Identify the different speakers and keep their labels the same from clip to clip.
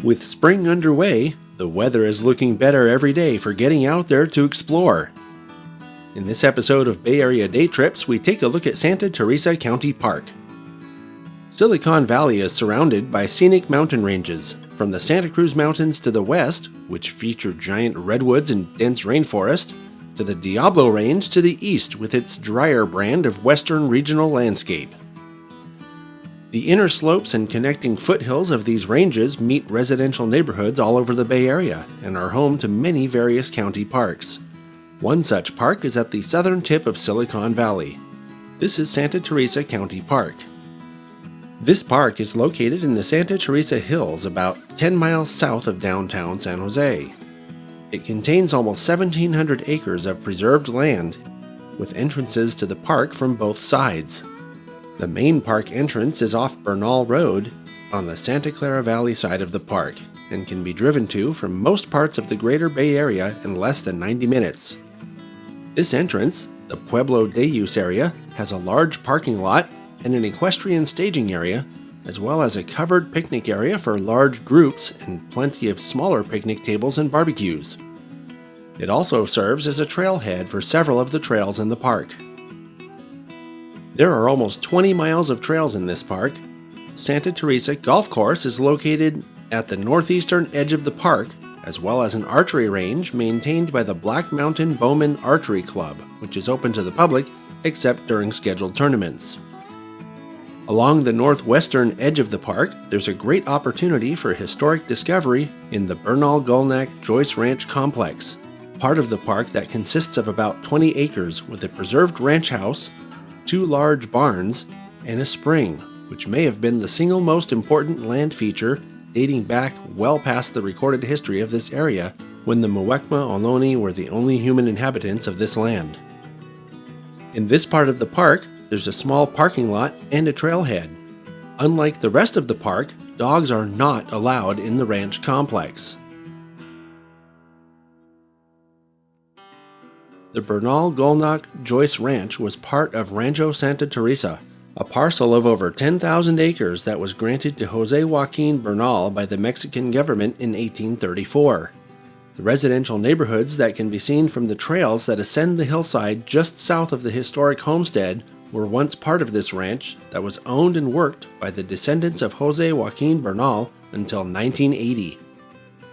Speaker 1: With spring underway, the weather is looking better every day for getting out there to explore. In this episode of Bay Area Day Trips, we take a look at Santa Teresa County Park. Silicon Valley is surrounded by scenic mountain ranges, from the Santa Cruz Mountains to the west, which feature giant redwoods and dense rainforest, to the Diablo Range to the east with its drier brand of western regional landscape. The inner slopes and connecting foothills of these ranges meet residential neighborhoods all over the Bay Area and are home to many various county parks. One such park is at the southern tip of Silicon Valley. This is Santa Teresa County Park. This park is located in the Santa Teresa Hills about 10 miles south of downtown San Jose. It contains almost 1,700 acres of preserved land, with entrances to the park from both sides. The main park entrance is off Bernal Road on the Santa Clara Valley side of the park and can be driven to from most parts of the greater Bay Area in less than 90 minutes. This entrance, the Pueblo Day Use area, has a large parking lot and an equestrian staging area, as well as a covered picnic area for large groups and plenty of smaller picnic tables and barbecues. It also serves as a trailhead for several of the trails in the park. There are almost 20 miles of trails in this park. Santa Teresa Golf Course is located at the northeastern edge of the park, as well as an archery range maintained by the Black Mountain Bowman Archery Club, which is open to the public except during scheduled tournaments. Along the northwestern edge of the park, there's a great opportunity for historic discovery in the Bernal Gulnac Joyce Ranch Complex, part of the park that consists of about 20 acres with a preserved ranch house, 2 large barns, and a spring, which may have been the single most important land feature dating back well past the recorded history of this area when the Muwekma Ohlone were the only human inhabitants of this land. In this part of the park, there's a small parking lot and a trailhead. Unlike the rest of the park, dogs are not allowed in the ranch complex. The Bernal Gulnac Joyce Ranch was part of Rancho Santa Teresa, a parcel of over 10,000 acres that was granted to Jose Joaquin Bernal by the Mexican government in 1834. The residential neighborhoods that can be seen from the trails that ascend the hillside just south of the historic homestead were once part of this ranch that was owned and worked by the descendants of Jose Joaquin Bernal until 1980.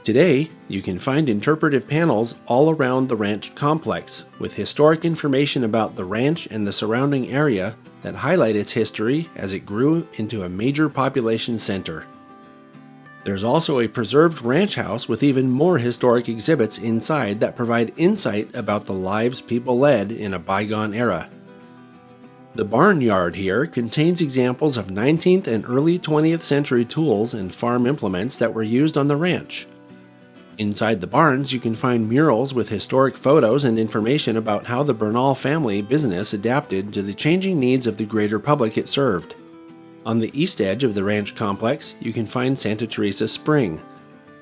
Speaker 1: Today, you can find interpretive panels all around the ranch complex with historic information about the ranch and the surrounding area that highlight its history as it grew into a major population center. There's also a preserved ranch house with even more historic exhibits inside that provide insight about the lives people led in a bygone era. The barnyard here contains examples of 19th and early 20th century tools and farm implements that were used on the ranch. Inside the barns, you can find murals with historic photos and information about how the Bernal family business adapted to the changing needs of the greater public it served. On the east edge of the ranch complex, you can find Santa Teresa Spring.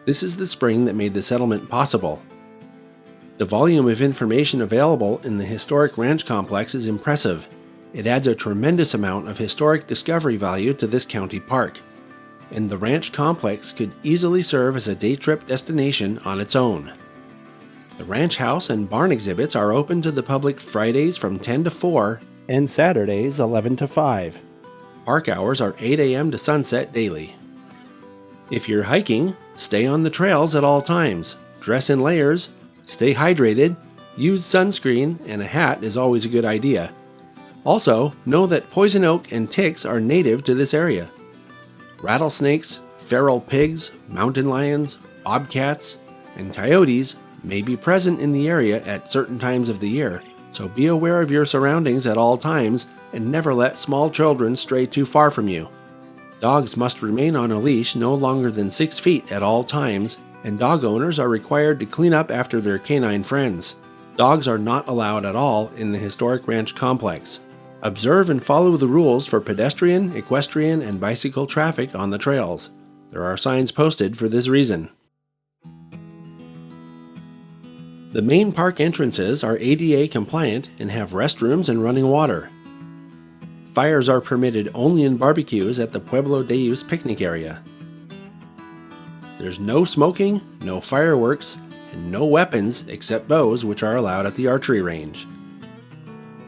Speaker 1: This is the spring that made the settlement possible. The volume of information available in the historic ranch complex is impressive. It adds a tremendous amount of historic discovery value to this county park, and the ranch complex could easily serve as a day trip destination on its own. The ranch house and barn exhibits are open to the public Fridays from 10 to 4 and Saturdays 11 to 5. Park hours are 8 a.m. to sunset daily. If you're hiking, stay on the trails at all times, dress in layers, stay hydrated, use sunscreen, and a hat is always a good idea. Also, know that poison oak and ticks are native to this area. Rattlesnakes, feral pigs, mountain lions, bobcats, and coyotes may be present in the area at certain times of the year, so be aware of your surroundings at all times and never let small children stray too far from you. Dogs must remain on a leash no longer than 6 feet at all times, and dog owners are required to clean up after their canine friends. Dogs are not allowed at all in the historic ranch complex. Observe and follow the rules for pedestrian, equestrian, and bicycle traffic on the trails. There are signs posted for this reason. The main park entrances are ADA compliant and have restrooms and running water. Fires are permitted only in barbecues at the Pueblo Day Use picnic area. There's no smoking, no fireworks, and no weapons except bows, which are allowed at the archery range.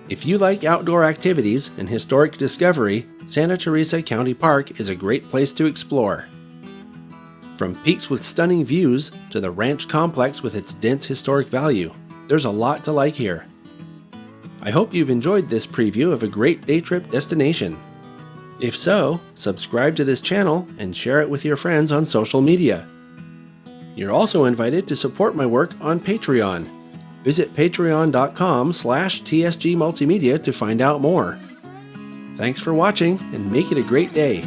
Speaker 1: If you like outdoor activities and historic discovery, Santa Teresa County Park is a great place to explore. From peaks with stunning views to the ranch complex with its dense historic value, there's a lot to like here. I hope you've enjoyed this preview of a great day trip destination. If so, subscribe to this channel and share it with your friends on social media. You're also invited to support my work on Patreon. Visit patreon.com/tsgmultimedia to find out more. Thanks for watching and make it a great day.